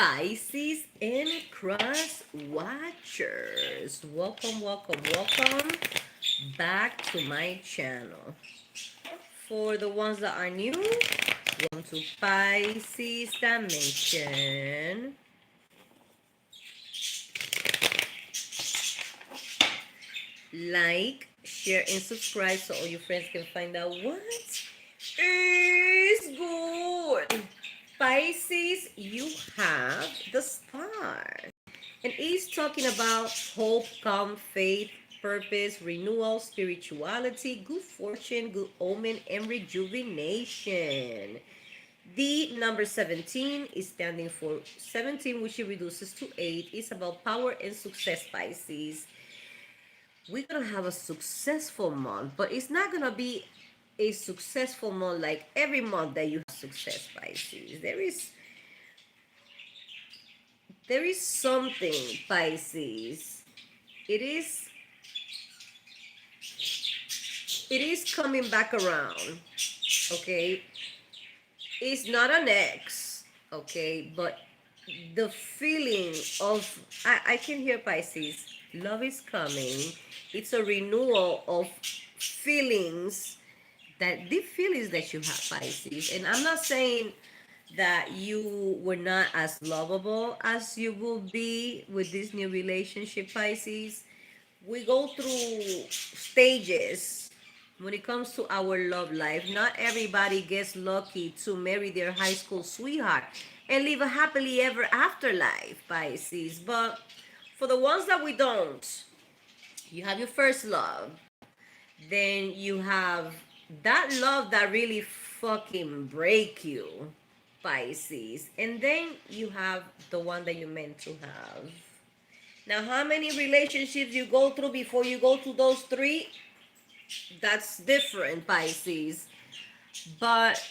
Pisces and Cross Watchers. Welcome, welcome, welcome back to my channel. For the ones that are new, welcome to Pisces Dimension. Like, share, and subscribe so all your friends can find out what is good. Pisces, you have the star. And he's talking about hope, calm, faith, purpose, renewal, spirituality, good fortune, good omen, and rejuvenation. The number 17 is standing for 17, which reduces to 8. It's about power and success, Pisces. We're going to have a successful month, but it's not going to be a successful month like every month that you have success, Pisces. There is something, Pisces. It is coming back around. Okay? It's not an ex, okay, but the feeling of I can hear, Pisces. Love is coming. It's a renewal of feelings, that the feelings that you have, Pisces. And I'm not saying that you were not as lovable as you will be with this new relationship, Pisces. We go through stages when it comes to our love life. Not everybody gets lucky to marry their high school sweetheart and live a happily ever after life, Pisces. But for the ones that we don't, you have your first love. Then you have that love that really fucking break you, Pisces. And then you have the one that you meant to have. Now, how many relationships you go through before you go to those three? That's different, Pisces. But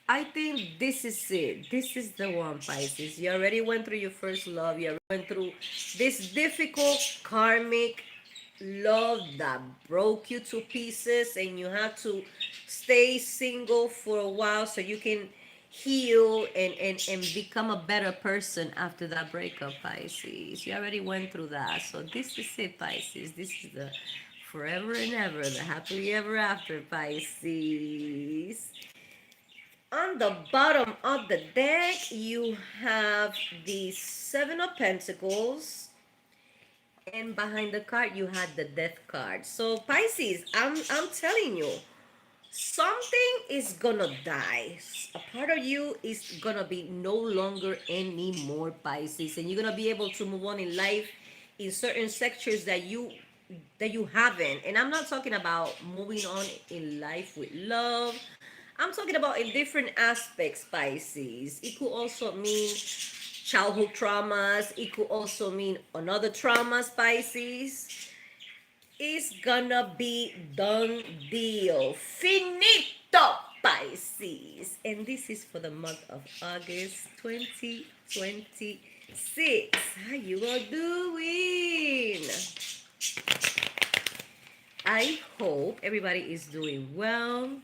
I think this is it. This is the one, Pisces. You already went through your first love. You already went through this difficult karmic love that broke you to pieces, and you have to stay single for a while so you can heal and become a better person after that breakup, Pisces. You already went through that. So this is it, Pisces. This is the forever and ever, the happily ever after, Pisces. On the bottom of the deck, you have the Seven of Pentacles. And behind the card, you had the Death card. So, Pisces, I'm telling you, something is gonna die. A part of you is gonna be no longer anymore, Pisces, and you're gonna be able to move on in life in certain sectors that you haven't. And I'm not talking about moving on in life with love. I'm talking about in different aspects, Pisces. It could also mean childhood traumas. It could also mean another traumas, Pisces. It's gonna be done deal. Finito, Pisces. And this is for the month of August 2026. How you all doing? I hope everybody is doing well.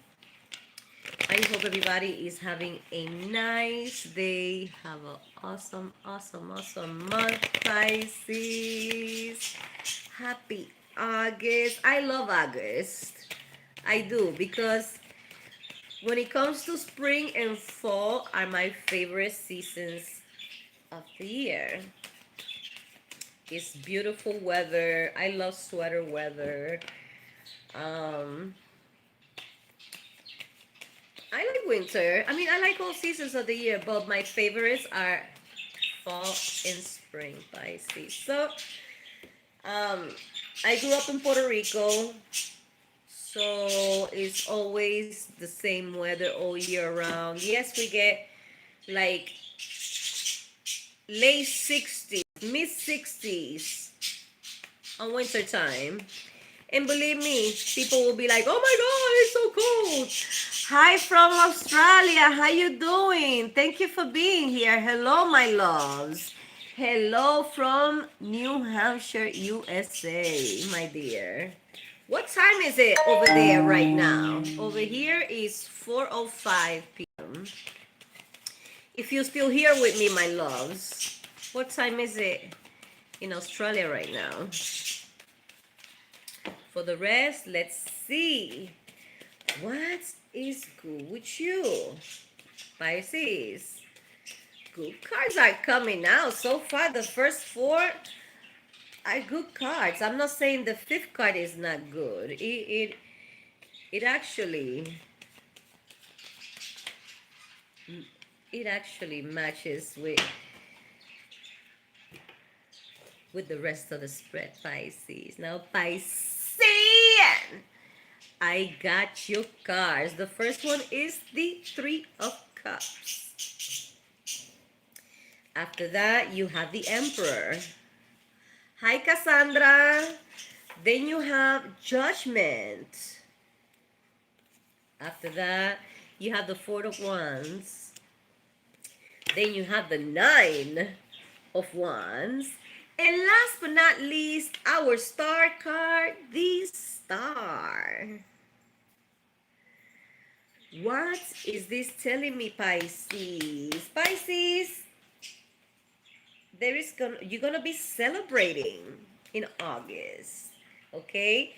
I hope everybody is having a nice day. Have an awesome, awesome, awesome month, Pisces. Happy August. I love August. I do, because when it comes to spring and fall are my favorite seasons of the year. It's beautiful weather. I love sweater weather. I like winter. I mean, I like all seasons of the year, but my favorites are fall and spring, Pisces. So, I grew up in Puerto Rico, so it's always the same weather all year round. Yes, we get like late 60s, mid 60s on winter time. And believe me, people will be like, "Oh my God, it's so cold." Hi from Australia. How you doing? Thank you for being here. Hello, my loves. Hello from New Hampshire, USA, my dear. What time is it over there right now? Over here is 4:05 p.m. If you're still here with me, my loves, what time is it in Australia right now? For the rest, let's see. What is good with you, Pisces? Good cards are coming out. So far, the first four are good cards. I'm not saying the fifth card is not good. It actually matches with the rest of the spread, Pisces. Now, Piscean, I got your cards. The first one is the Three of Cups. After that, you have the Emperor. Hi, Cassandra. Then you have Judgment. After that, you have the Four of Wands. Then you have the Nine of Wands. And last but not least, our star card, the Star. What is this telling me, Pisces? Pisces, you're gonna be celebrating in August, okay?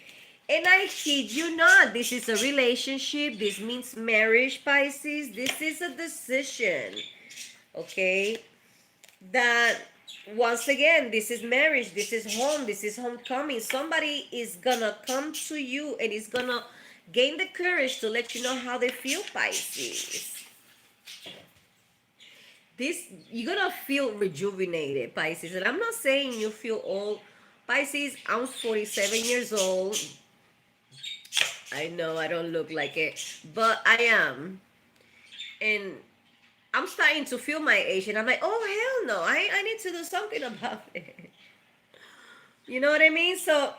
And I kid you not, this is a relationship. This means marriage, Pisces. This is a decision, okay? That once again, this is marriage, this is home, this is homecoming. Somebody is gonna come to you and is gonna gain the courage to let you know how they feel, Pisces. This, you're gonna feel rejuvenated, Pisces. And I'm not saying you feel old, Pisces. I'm 47 years old. I know I don't look like it, but I am. And I'm starting to feel my age, and I'm like, oh, hell no, I need to do something about it. You know what I mean? So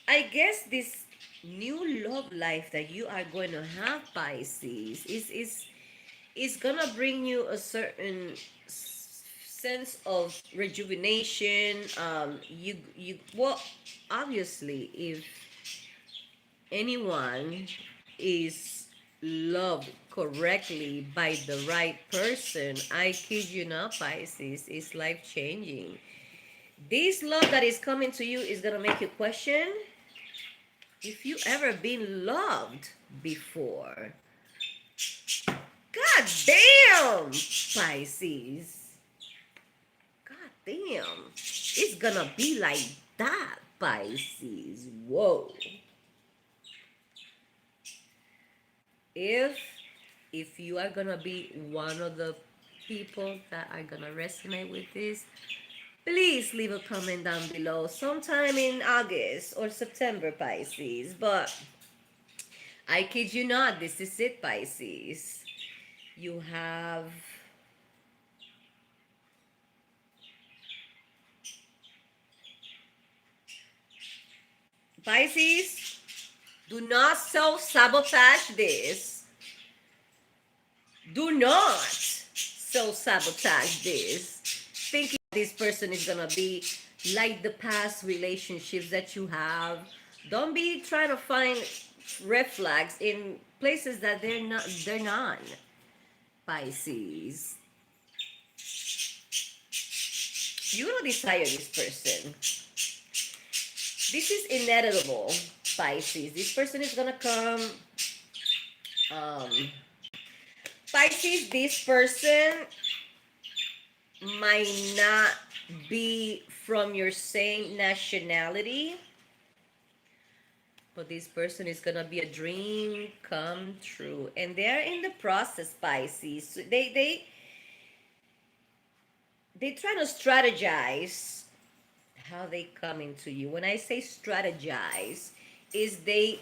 I guess this new love life that you are going to have, Pisces, is gonna bring you a certain sense of rejuvenation. You well, obviously, if anyone is loved correctly by the right person, I kid you not, Pisces, is life changing. This love that is coming to you is gonna make you question if you ever been loved before. God damn, Pisces. God damn. It's gonna be like that, Pisces. Whoa. If you are gonna be one of the people that are gonna resonate with this, please leave a comment down below sometime in August or September, Pisces. But I kid you not, this is it, Pisces. You have Pisces, do not self-sabotage this. Do not self-sabotage this. Thinking this person is gonna be like the past relationships that you have. Don't be trying to find red flags in places that they're not. Pisces. You don't desire this person. This is inevitable, Pisces. This person is gonna come. Pisces, this person might not be from your same nationality, but this person is gonna be a dream come true, and they're in the process, Pisces. They try to strategize how they come into you. When I say strategize, is they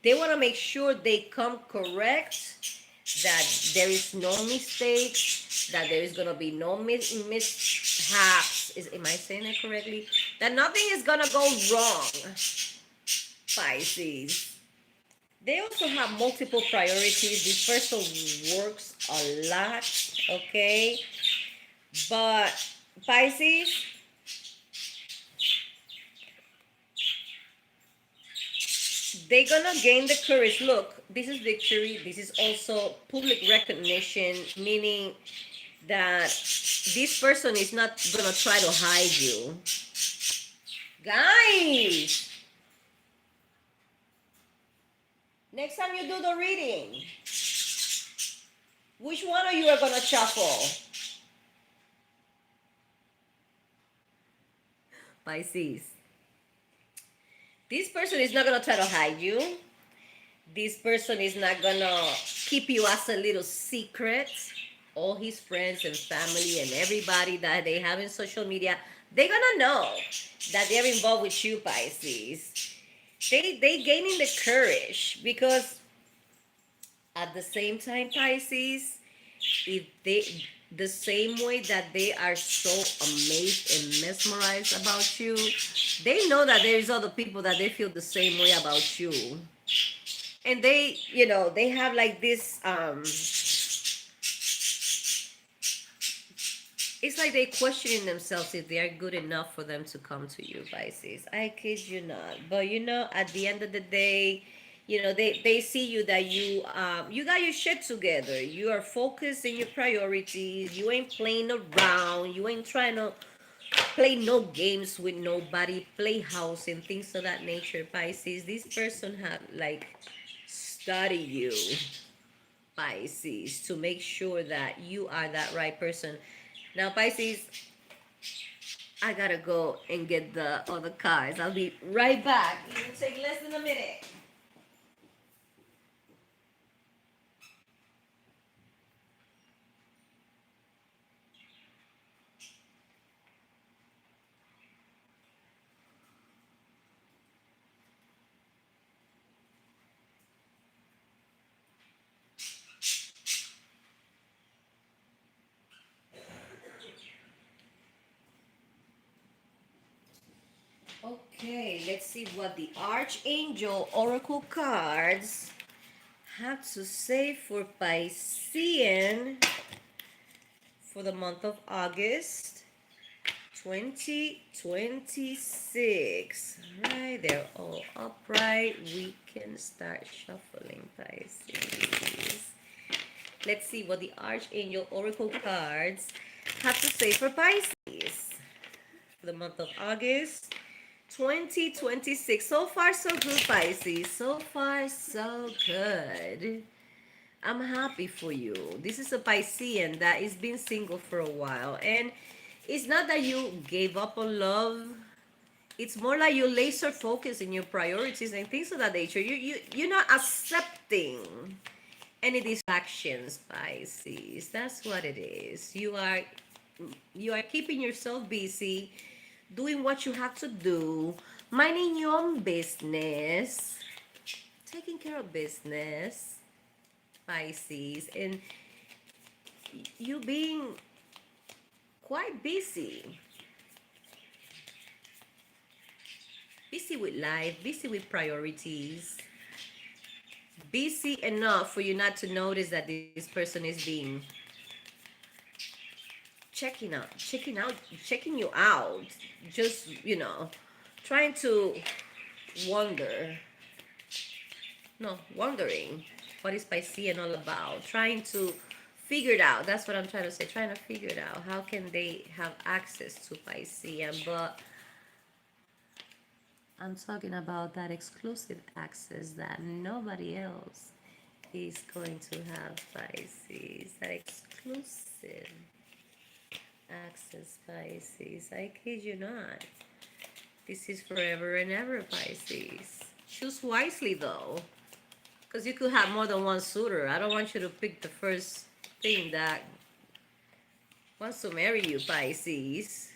want to make sure they come correct, that there is no mistakes, that there is going to be no mishaps. Am I saying it correctly? That nothing is going to go wrong, Pisces. They also have multiple priorities. This person works a lot, okay? But Pisces, they're gonna gain the courage. Look, this is victory. This is also public recognition, meaning that this person is not gonna try to hide you. Guys, next time you do the reading, which one of you are gonna shuffle? Pisces. This person is not gonna try to hide you. This person is not gonna keep you as a little secret. All his friends and family and everybody that they have in social media, they're gonna know that they're involved with you, Pisces. They gaining the courage because at the same time, Pisces, if they the same way that they are so amazed and mesmerized about you, they know that there's other people that they feel the same way about you. And they, they have like this it's like they questioning themselves if they are good enough for them to come to you, Pisces. I kid you not. But at the end of the day, they see you that you got your shit together. You are focused in your priorities. You ain't playing around. You ain't trying to play no games with nobody, play house and things of that nature, Pisces. This person had like study you, Pisces, to make sure that you are that right person. Now, Pisces, I gotta go and get the other cards. I'll be right back. It'll take less than a minute. Okay, let's see what the Archangel Oracle cards have to say for Piscean for the month of August 2026. All right, they're all upright. We can start shuffling, Pisces. Let's see what the Archangel Oracle cards have to say for Pisces for the month of August 2026. So far, so good, Pisces. So far, so good. I'm happy for you. This is a Piscean that has been single for a while. And it's not that you gave up on love. It's more like you laser focus in your priorities and things of that nature. You're not accepting any distractions, Pisces. That's what it is. You are keeping yourself busy, doing what you have to do, minding your own business, taking care of business, Pisces, and you being quite busy. Busy with life, busy with priorities, busy enough for you not to notice that this person is being checking you out, just trying to wonder, no, wondering what is Piscean all about, trying to figure it out. That's what I'm trying to say, trying to figure it out. How can they have access to Piscean? But I'm talking about that exclusive access that nobody else is going to have, Pisces. That exclusive access, Pisces. I kid you not. This is forever and ever, Pisces. Choose wisely, though. Because you could have more than one suitor. I don't want you to pick the first thing that wants to marry you, Pisces.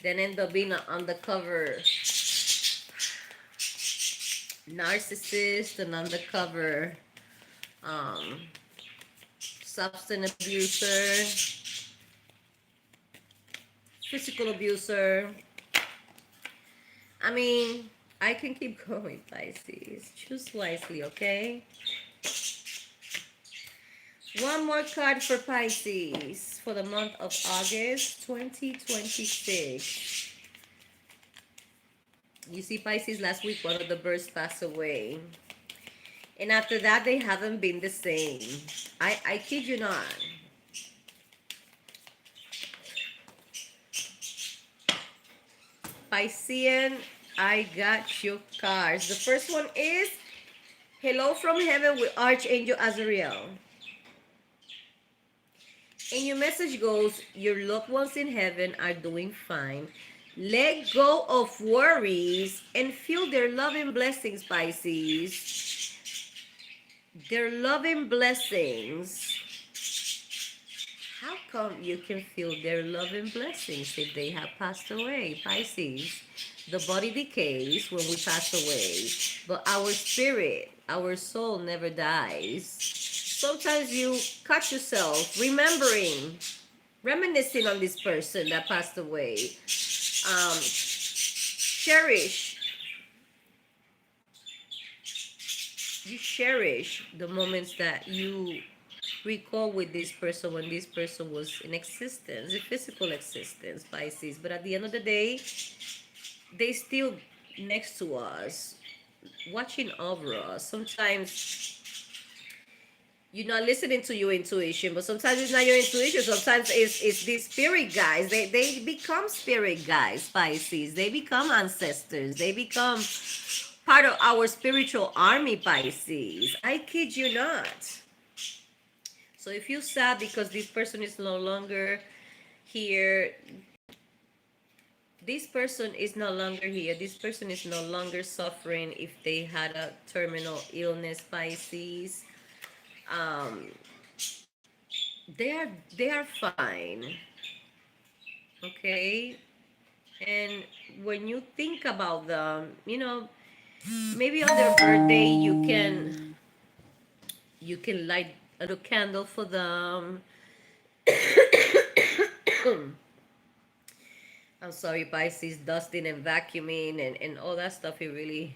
Then end up being an undercover narcissist, an undercover substance abuser, physical abuser. I mean, I can keep going, Pisces. Choose wisely, okay? One more card for Pisces for the month of August 2026. You see, Pisces, last week one of the birds passed away. And after that, they haven't been the same. I kid you not. Piscean, I got your cards. The first one is Hello from Heaven with Archangel Azrael. And your message goes, your loved ones in heaven are doing fine. Let go of worries and feel their loving blessings, Pisces. Their loving blessings. How come you can feel their loving blessings if they have passed away, Pisces? The body decays when we pass away, but our spirit, our soul never dies. Sometimes you catch yourself remembering, reminiscing on this person that passed away. Cherish, you cherish the moments that you recall with this person when this person was in existence, in physical existence, Pisces. But at the end of the day, they still next to us, watching over us. Sometimes you're not listening to your intuition, but sometimes it's not your intuition. Sometimes it's these spirit guys. They become spirit guys, Pisces. They become ancestors. They become part of our spiritual army, Pisces. I kid you not. So if you're sad because this person is no longer here, this person is no longer here. This person is no longer suffering if they had a terminal illness, Pisces. Um, they are fine, okay? And when you think about them, maybe on their birthday you can light a candle for them. I'm sorry, Pisces, dusting and vacuuming and all that stuff, it really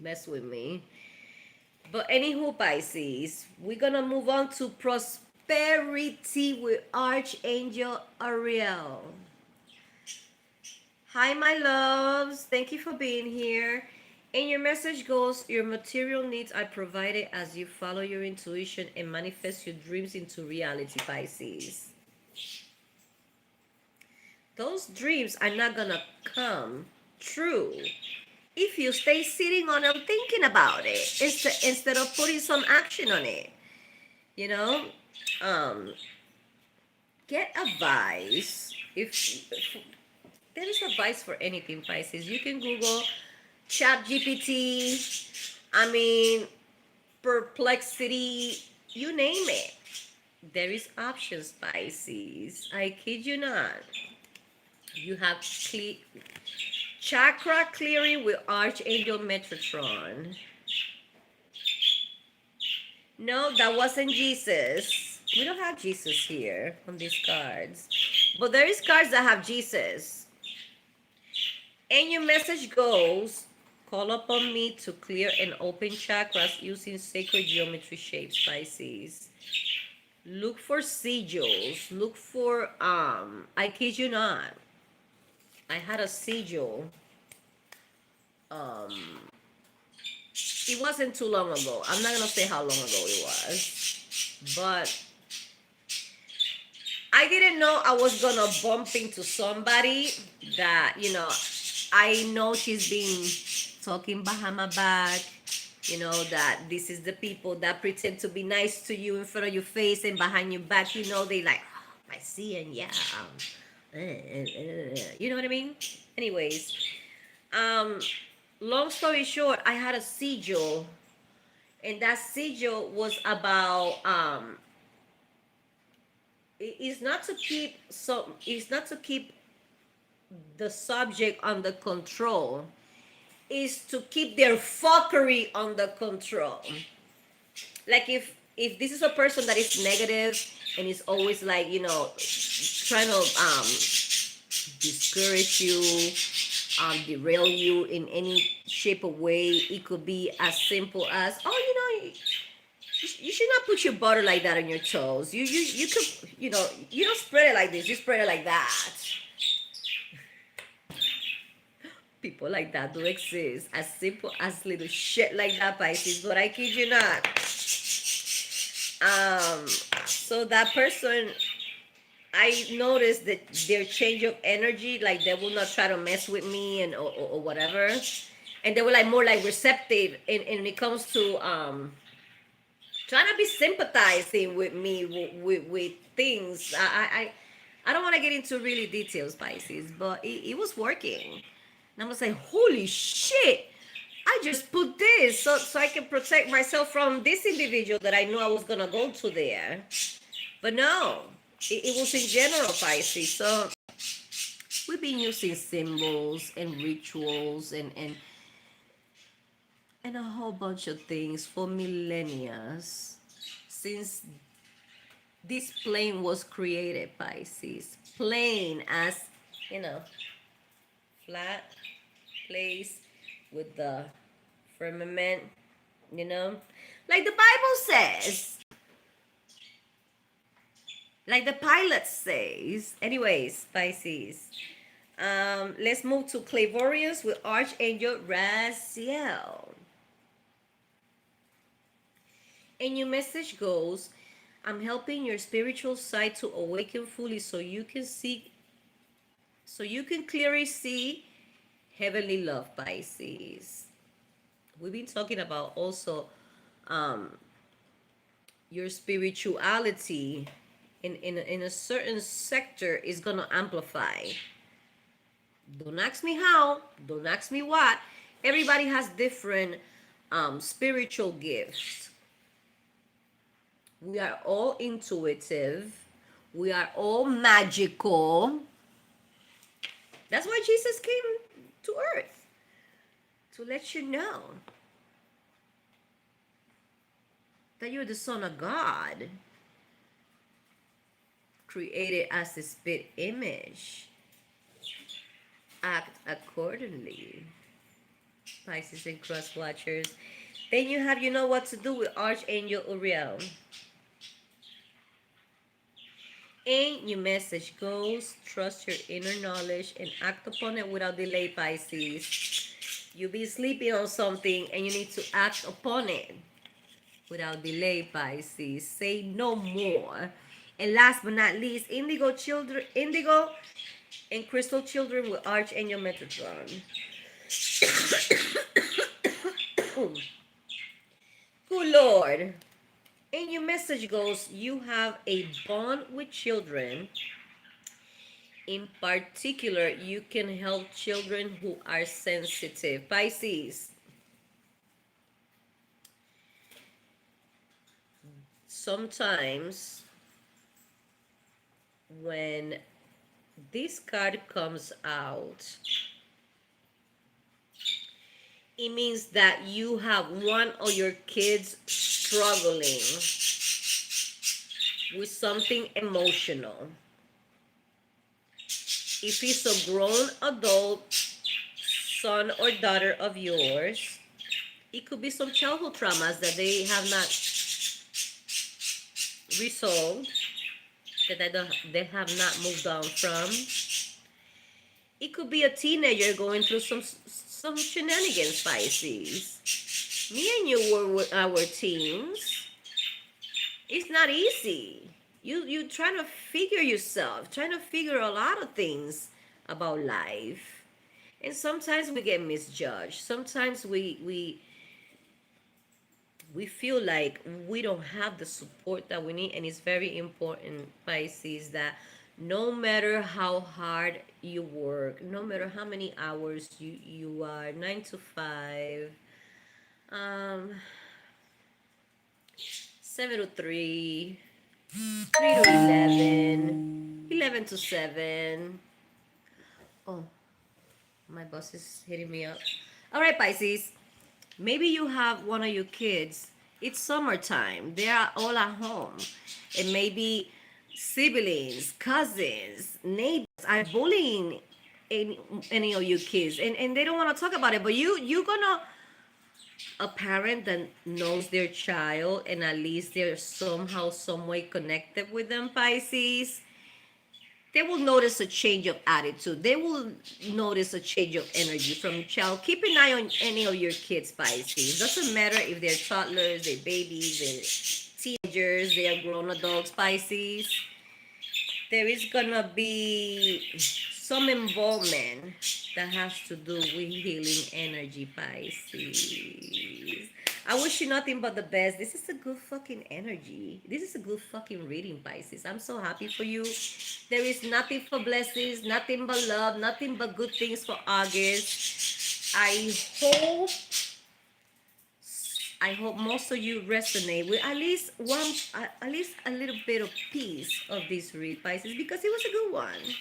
messed with me. But anywho, Pisces, we're gonna move on to prosperity with Archangel Ariel. Hi, my loves. Thank you for being here. And your message goes, your material needs are provided as you follow your intuition and manifest your dreams into reality, Pisces. Those dreams are not gonna come true if you stay sitting on them thinking about it instead of putting some action on it. You know, um, get advice. If there is advice for anything, Pisces, you can Google Chat GPT. I mean, Perplexity. You name it. There is options, Pisces. I kid you not. You have chakra clearing with Archangel Metatron. No, that wasn't Jesus. We don't have Jesus here on these cards. But there is cards that have Jesus. And your message goes, call upon me to clear and open chakras using sacred geometry shapes, Pisces. Look for sigils. Look for, I kid you not. I had a sigil. It wasn't too long ago. I'm not gonna say how long ago it was, but I didn't know I was gonna bump into somebody that I know she's been talking behind my back. That this is the people that pretend to be nice to you in front of your face and behind your back. They like, oh, I see, and yeah, you know what I mean. Anyways, long story short, I had a sigil, and that sigil was about it's not to keep the subject under control, is to keep their fuckery under control. Like if this is a person that is negative and is always like trying to discourage you, derail you in any shape or way. It could be as simple as, oh, you should not put your butter like that on your toes. You could, you don't spread it like this. You spread it like that. People like that do exist. As simple as little shit like that, Pisces. But I kid you not. Um, so that person, I noticed that their change of energy, like they will not try to mess with me and or whatever, and they were like more like receptive. And when it comes to trying to be sympathizing with me with things. I don't want to get into really details, Pisces, but it was working. And I was like, holy shit! I just put this so I can protect myself from this individual that I knew I was gonna go to there. But no, it was in general, Pisces. So we've been using symbols and rituals and a whole bunch of things for millennia since this plane was created, Pisces. Plane as, you know, flat place with the firmament, you know, like the Bible says, like the pilot says. Anyways, Pisces. Let's move to clairvoyance with Archangel Raziel. And your message goes, I'm helping your spiritual side to awaken fully so you can clearly see heavenly love, Pisces. We've been talking about also um, your spirituality in a certain sector is going to amplify. Don't ask me how, don't ask me what. Everybody has different spiritual gifts. We are all intuitive. We are all magical. That's why Jesus came to earth, to let you know that you're the Son of God, created as a spit image. Act accordingly. Pisces and cross watchers. Then you have, you know what to do with Archangel Uriel. And your message goes, trust your inner knowledge and act upon it without delay, Pisces. You be sleeping on something and you need to act upon it without delay, Pisces. Say no more. And last but not least, indigo and crystal children with Archangel Metatron. Good Lord. And your message goes, you have a bond with children. In particular, you can help children who are sensitive. Pisces. Sometimes when this card comes out, it means that you have one of your kids struggling with something emotional. If it's a grown adult son or daughter of yours, it could be some childhood traumas that they have not resolved, that they have not moved on from. It could be a teenager going through some shenanigans, Pisces. Me and you were with our teens. It's not easy. You trying to figure yourself, trying to figure a lot of things about life. And sometimes we get misjudged. Sometimes we feel like we don't have the support that we need, and it's very important, Pisces, that no matter how hard you work, no matter how many hours you are 9 to 5, um 7 to 3, 3 to 11, 11 to 7. Oh, my boss is hitting me up. All right, Pisces. Maybe you have one of your kids. It's summertime. They are all at home. And maybe siblings, cousins, neighbors are bullying any of your kids. And they don't want to talk about it. But you're going to, a parent that knows their child and at least they're somehow, some way connected with them, Pisces, they will notice a change of attitude. They will notice a change of energy from your child. Keep an eye on any of your kids, Pisces. Doesn't matter if they're toddlers, they're babies, they're teenagers, they are grown adults, Pisces. There is gonna be some involvement that has to do with healing energy, Pisces. I wish you nothing but the best. This is a good fucking energy. This is a good fucking reading, Pisces. I'm so happy for you. There is nothing for blessings, nothing but love, nothing but good things for August. I hope most of you resonate with at least one, at least a little bit of piece of this read, Pisces, because it was a good one.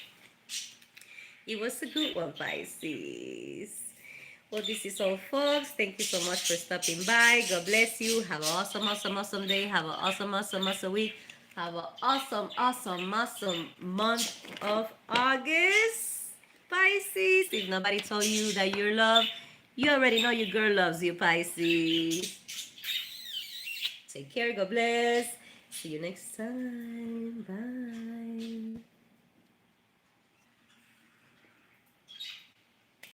It was a good one, Pisces. Well, this is all, folks. Thank you so much for stopping by. God bless you. Have an awesome, awesome, awesome day. Have an awesome, awesome, awesome week. Have an awesome, awesome, awesome month of August, Pisces. If nobody told you that you're loved, you already know your girl loves you, Pisces. Take care. God bless. See you next time. Bye.